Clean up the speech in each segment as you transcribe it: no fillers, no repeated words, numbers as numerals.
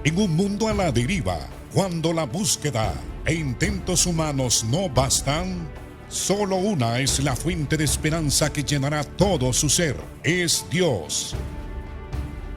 En un mundo a la deriva, cuando la búsqueda e intentos humanos no bastan, solo una es la fuente de esperanza que llenará todo su ser. Es Dios,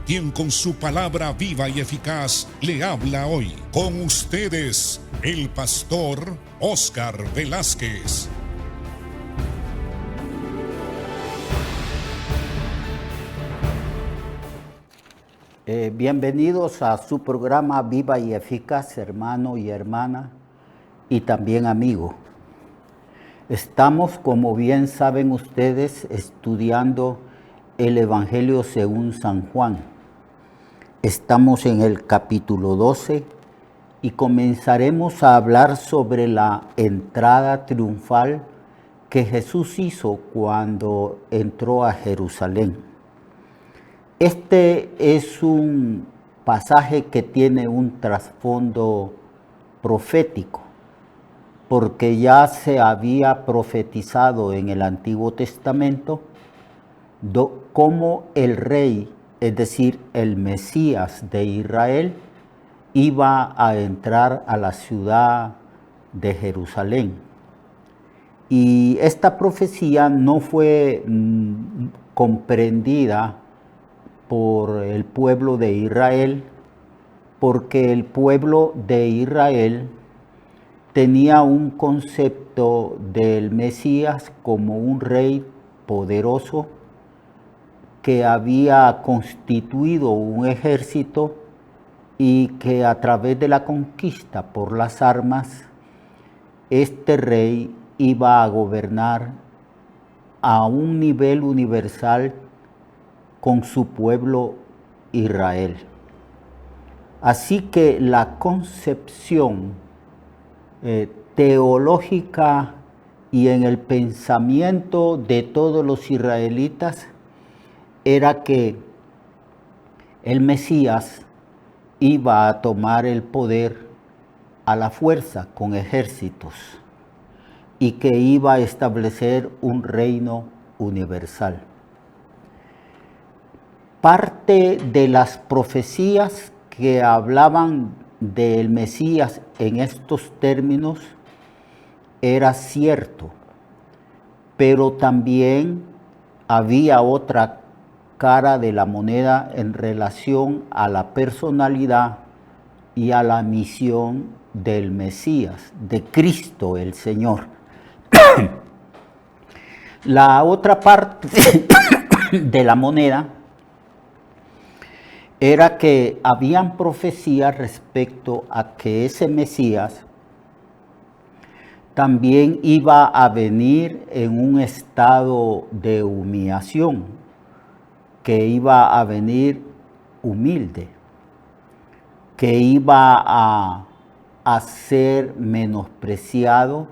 quien con su palabra viva y eficaz le habla hoy. Con ustedes, el pastor Óscar Velázquez. Bienvenidos a su programa Viva y Eficaz, hermano y hermana, y también amigo. Estamos, como bien saben ustedes, estudiando el Evangelio según San Juan. Estamos en el capítulo 12 y comenzaremos a hablar sobre la entrada triunfal que Jesús hizo cuando entró a Jerusalén. Este es un pasaje que tiene un trasfondo profético, porque ya se había profetizado en el Antiguo Testamento cómo el rey, es decir, el Mesías de Israel, iba a entrar a la ciudad de Jerusalén. Y esta profecía no fue comprendida por el pueblo de Israel, porque el pueblo de Israel tenía un concepto del Mesías como un rey poderoso que había constituido un ejército y que a través de la conquista por las armas, este rey iba a gobernar a un nivel universal con su pueblo Israel. Así que la concepción teológica y en el pensamiento de todos los israelitas era que el Mesías iba a tomar el poder a la fuerza con ejércitos y que iba a establecer un reino universal. Parte de las profecías que hablaban del Mesías en estos términos era cierto, pero también había otra cara de la moneda en relación a la personalidad y a la misión del Mesías, de Cristo el Señor. La otra parte de la moneda era que habían profecías respecto a que ese Mesías también iba a venir en un estado de humillación, que iba a venir humilde, que iba a ser menospreciado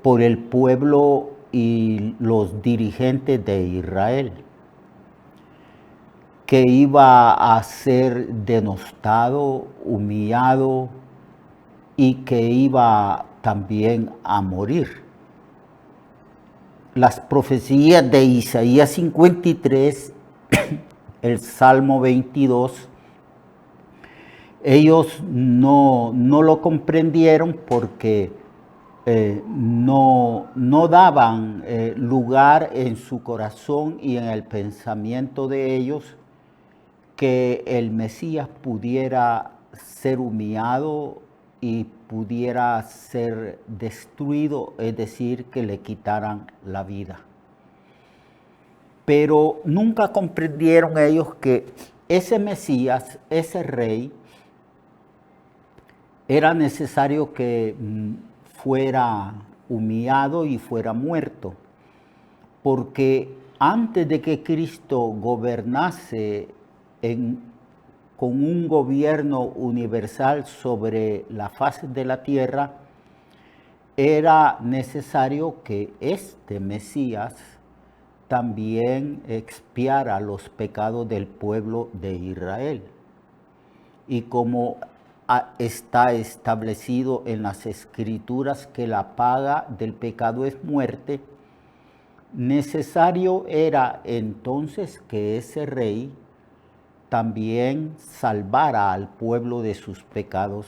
por el pueblo y los dirigentes de Israel, que iba a ser denostado, humillado y que iba también a morir. Las profecías de Isaías 53, el Salmo 22, ellos no lo comprendieron porque no daban lugar en su corazón y en el pensamiento de ellos que el Mesías pudiera ser humillado y pudiera ser destruido, es decir, que le quitaran la vida. Pero nunca comprendieron ellos que ese Mesías, ese rey, era necesario que fuera humillado y fuera muerto, porque antes de que Cristo gobernase con un gobierno universal sobre la faz de la tierra, era necesario que este Mesías también expiara los pecados del pueblo de Israel. Y como está establecido en las Escrituras que la paga del pecado es muerte, necesario era entonces que ese rey también salvara al pueblo de sus pecados,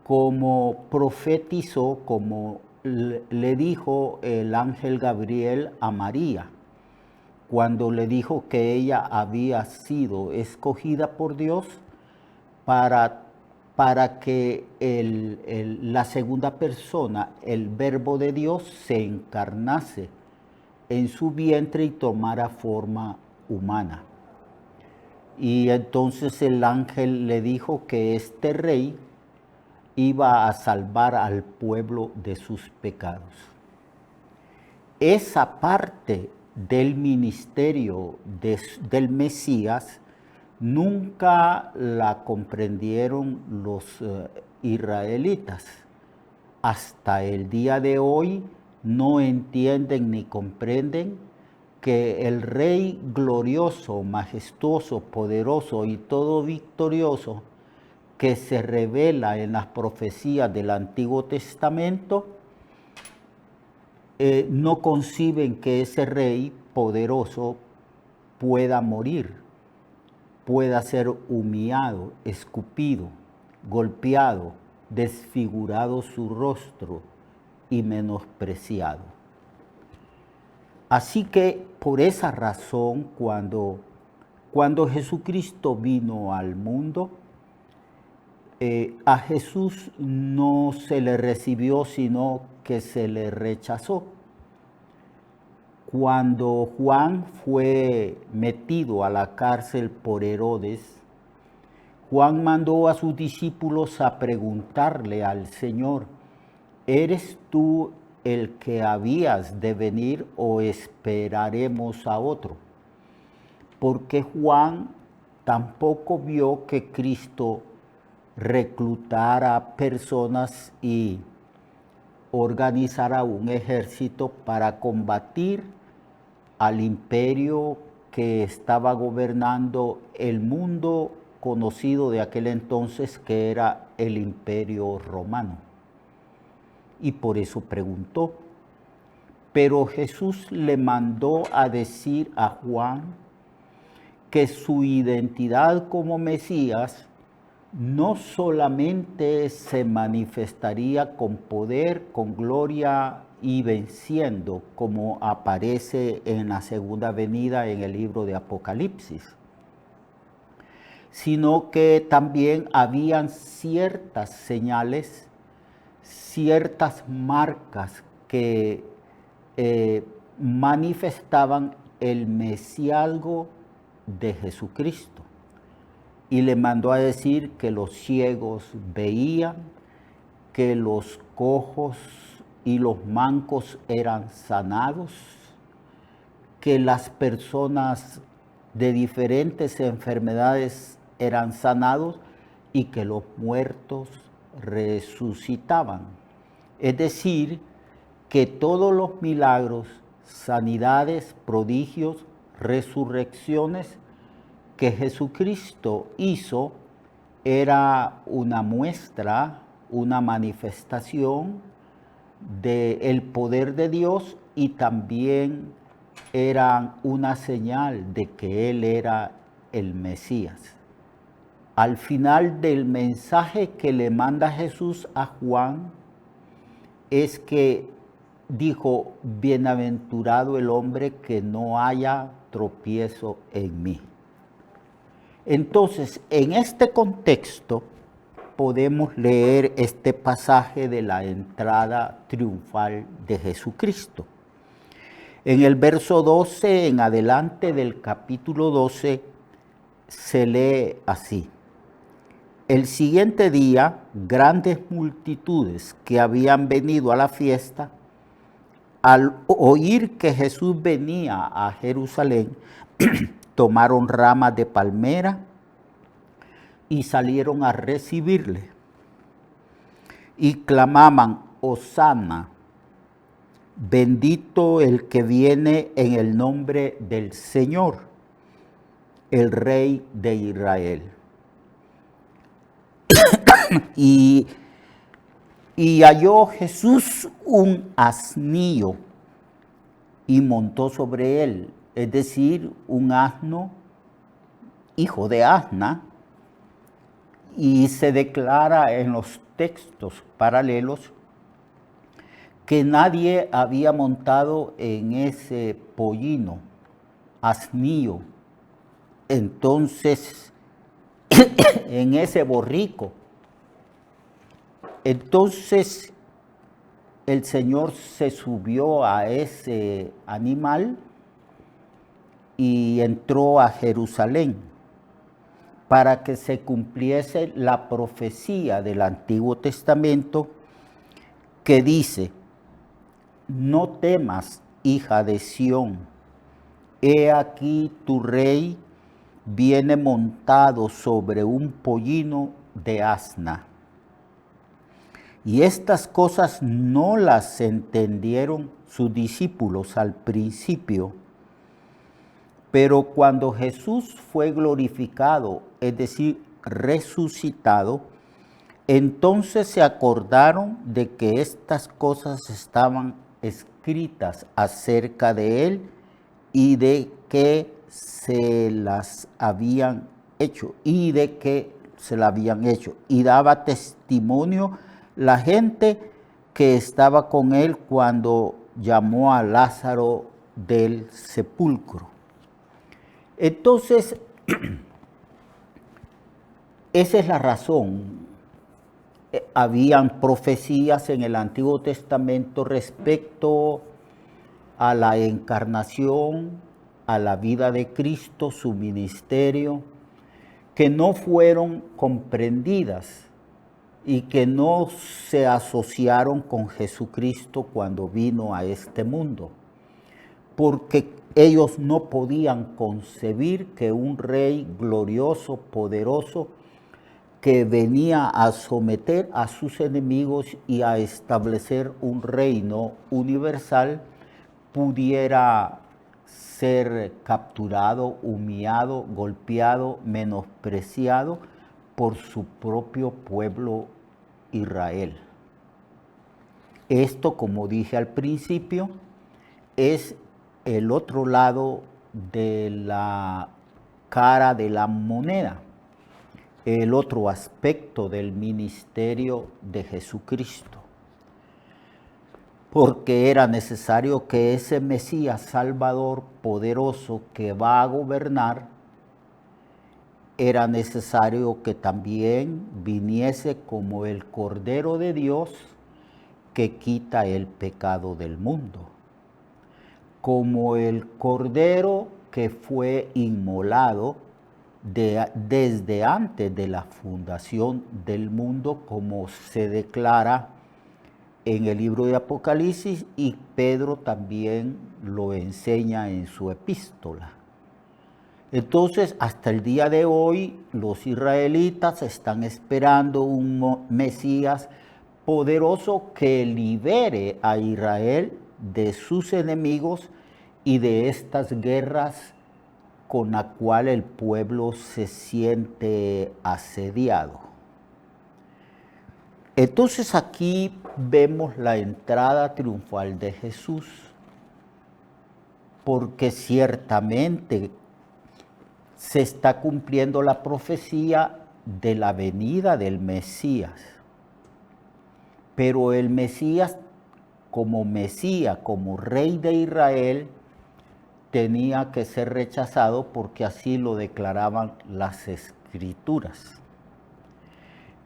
como profetizó, como le dijo el ángel Gabriel a María, cuando le dijo que ella había sido escogida por Dios para que la segunda persona, el Verbo de Dios, se encarnase en su vientre y tomara forma humana. Y entonces el ángel le dijo que este rey iba a salvar al pueblo de sus pecados. Esa parte del ministerio del Mesías nunca la comprendieron los israelitas. Hasta el día de hoy no entienden ni comprenden que el Rey glorioso, majestuoso, poderoso y todo victorioso que se revela en las profecías del Antiguo Testamento, no conciben que ese Rey poderoso pueda morir, pueda ser humillado, escupido, golpeado, desfigurado su rostro y menospreciado. Así que por esa razón, cuando Jesucristo vino al mundo, a Jesús no se le recibió, sino que se le rechazó. Cuando Juan fue metido a la cárcel por Herodes, Juan mandó a sus discípulos a preguntarle al Señor: ¿eres tú el que habías de venir o esperaremos a otro? Porque Juan tampoco vio que Cristo reclutara personas y organizara un ejército para combatir al imperio que estaba gobernando el mundo conocido de aquel entonces, que era el Imperio Romano. Y por eso preguntó. Pero Jesús le mandó a decir a Juan que su identidad como Mesías no solamente se manifestaría con poder, con gloria y venciendo, como aparece en la segunda venida en el libro de Apocalipsis, sino que también habían ciertas señales, ciertas marcas que manifestaban el mesialgo de Jesucristo. Y le mandó a decir que los ciegos veían, que los cojos y los mancos eran sanados, que las personas de diferentes enfermedades eran sanados y que los muertos resucitaban. Es decir, que todos los milagros, sanidades, prodigios, resurrecciones que Jesucristo hizo era una muestra, una manifestación del poder de Dios, y también eran una señal de que Él era el Mesías. Al final del mensaje que le manda Jesús a Juan es que dijo: bienaventurado el hombre que no haya tropiezo en mí. Entonces, en este contexto, podemos leer este pasaje de la entrada triunfal de Jesucristo. En el verso 12 en adelante del capítulo 12 se lee así: el siguiente día, grandes multitudes que habían venido a la fiesta, al oír que Jesús venía a Jerusalén, tomaron ramas de palmera y salieron a recibirle. Y clamaban: Hosana, bendito el que viene en el nombre del Señor, el Rey de Israel. Y halló Jesús un asnillo y montó sobre él, es decir, un asno hijo de Asna, y se declara en los textos paralelos que nadie había montado en ese pollino, asnillo, entonces en ese borrico. Entonces el Señor se subió a ese animal y entró a Jerusalén para que se cumpliese la profecía del Antiguo Testamento que dice: no temas, hija de Sión, he aquí tu rey viene montado sobre un pollino de asna. Y estas cosas no las entendieron sus discípulos al principio, pero cuando Jesús fue glorificado, es decir, resucitado, entonces se acordaron de que estas cosas estaban escritas acerca de él y de que se las habían hecho, y daba testimonio la gente que estaba con él cuando llamó a Lázaro del sepulcro. Entonces, esa es la razón. Habían profecías en el Antiguo Testamento respecto a la encarnación, a la vida de Cristo, su ministerio, que no fueron comprendidas y que no se asociaron con Jesucristo cuando vino a este mundo, porque ellos no podían concebir que un rey glorioso, poderoso, que venía a someter a sus enemigos y a establecer un reino universal, pudiera ser capturado, humillado, golpeado, menospreciado por su propio pueblo Israel. Esto, como dije al principio, es el otro lado de la cara de la moneda, el otro aspecto del ministerio de Jesucristo, porque era necesario que ese Mesías Salvador poderoso que va a gobernar, era necesario que también viniese como el Cordero de Dios que quita el pecado del mundo, como el Cordero que fue inmolado desde antes de la fundación del mundo, como se declara en el libro de Apocalipsis, y Pedro también lo enseña en su epístola. Entonces, hasta el día de hoy, los israelitas están esperando un Mesías poderoso que libere a Israel de sus enemigos y de estas guerras con la cual el pueblo se siente asediado. Entonces aquí vemos la entrada triunfal de Jesús, porque ciertamente se está cumpliendo la profecía de la venida del Mesías. Pero el Mesías, como rey de Israel, tenía que ser rechazado porque así lo declaraban las Escrituras.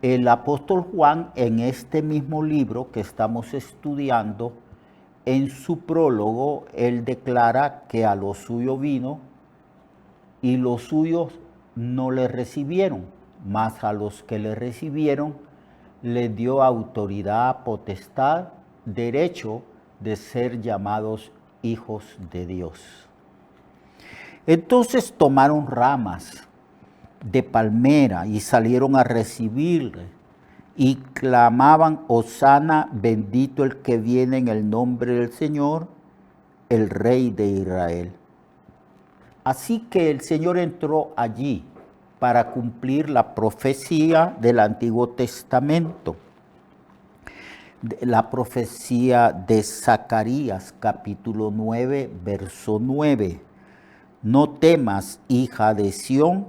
El apóstol Juan, en este mismo libro que estamos estudiando, en su prólogo, él declara que a lo suyo vino y los suyos no le recibieron, mas a los que le recibieron les dio autoridad, potestad, derecho de ser llamados hijos de Dios. Entonces tomaron ramas de palmera y salieron a recibirle y clamaban: Hosana, bendito el que viene en el nombre del Señor, el Rey de Israel. Así que el Señor entró allí para cumplir la profecía del Antiguo Testamento, la profecía de Zacarías, capítulo 9, verso 9. No temas, hija de Sión,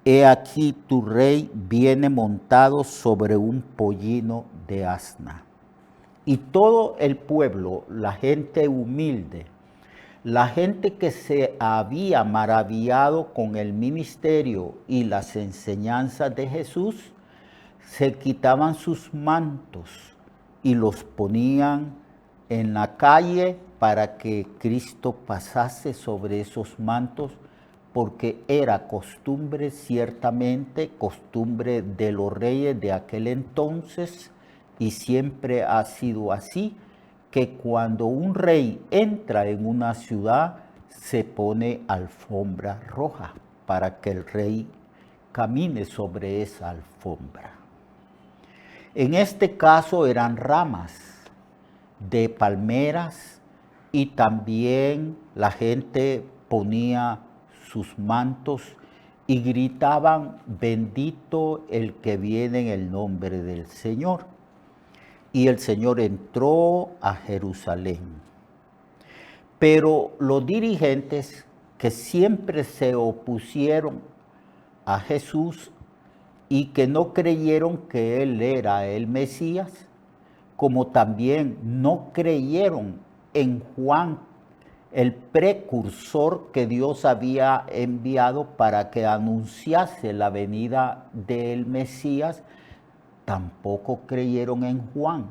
he aquí tu rey viene montado sobre un pollino de asna. Y todo el pueblo, la gente humilde, la gente que se había maravillado con el ministerio y las enseñanzas de Jesús, se quitaban sus mantos y los ponían en la calle para que Cristo pasase sobre esos mantos, porque era costumbre, ciertamente, costumbre de los reyes de aquel entonces, y siempre ha sido así, que cuando un rey entra en una ciudad, se pone alfombra roja para que el rey camine sobre esa alfombra. En este caso eran ramas de palmeras y también la gente ponía sus mantos y gritaban: bendito el que viene en el nombre del Señor. Y el Señor entró a Jerusalén. Pero los dirigentes que siempre se opusieron a Jesús y que no creyeron que Él era el Mesías, como también no creyeron en Juan, el precursor que Dios había enviado para que anunciase la venida del Mesías, tampoco creyeron en Juan.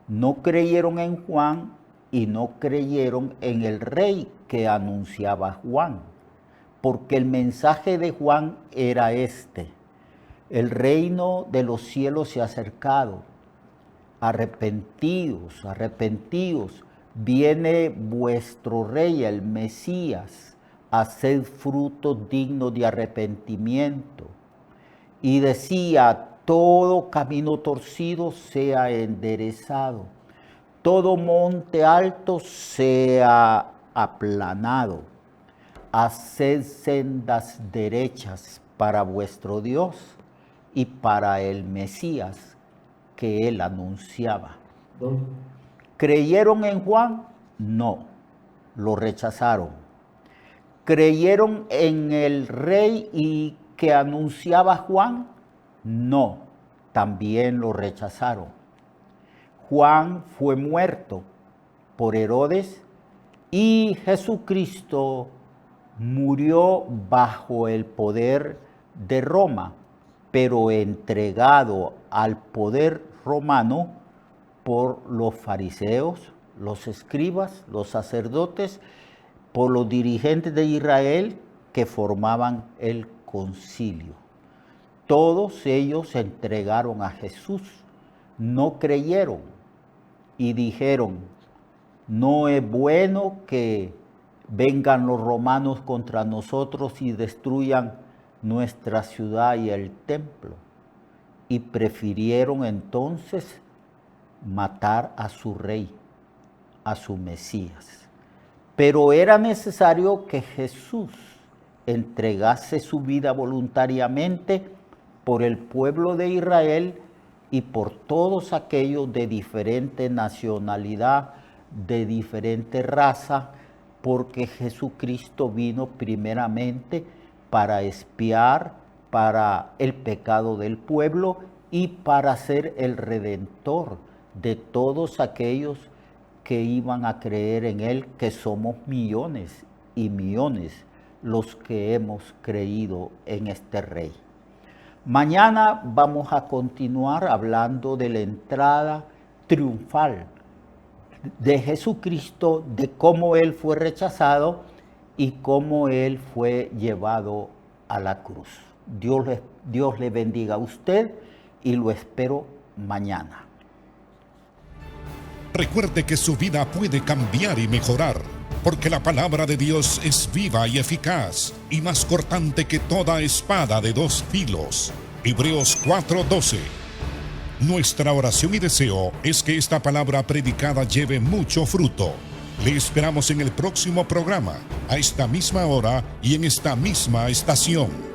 No creyeron en Juan y no creyeron en el rey que anunciaba Juan, porque el mensaje de Juan era este: el reino de los cielos se ha acercado, arrepentidos, arrepentidos, viene vuestro rey, el Mesías, haced frutos dignos de arrepentimiento. Y decía: todo camino torcido sea enderezado, todo monte alto sea aplanado, haced sendas derechas para vuestro Dios y para el Mesías que él anunciaba. ¿Creyeron en Juan? No, lo rechazaron. ¿Creyeron en el rey y que anunciaba Juan? No, también lo rechazaron. Juan fue muerto por Herodes y Jesucristo murió bajo el poder de Roma, pero entregado al poder romano por los fariseos, los escribas, los sacerdotes, por los dirigentes de Israel que formaban el concilio. Todos ellos se entregaron a Jesús, no creyeron y dijeron: no es bueno que vengan los romanos contra nosotros y destruyan nuestra ciudad y el templo. Y prefirieron entonces matar a su rey, a su Mesías. Pero era necesario que Jesús entregase su vida voluntariamente por el pueblo de Israel y por todos aquellos de diferente nacionalidad, de diferente raza, porque Jesucristo vino primeramente para expiar para el pecado del pueblo y para ser el redentor de todos aquellos que iban a creer en Él, que somos millones y millones los que hemos creído en este Rey. Mañana vamos a continuar hablando de la entrada triunfal de Jesucristo, de cómo Él fue rechazado y cómo Él fue llevado a la cruz. Dios le bendiga a usted y lo espero mañana. Recuerde que su vida puede cambiar y mejorar, porque la palabra de Dios es viva y eficaz, y más cortante que toda espada de dos filos. Hebreos 4:12. Nuestra oración y deseo es que esta palabra predicada lleve mucho fruto. Le esperamos en el próximo programa, a esta misma hora y en esta misma estación.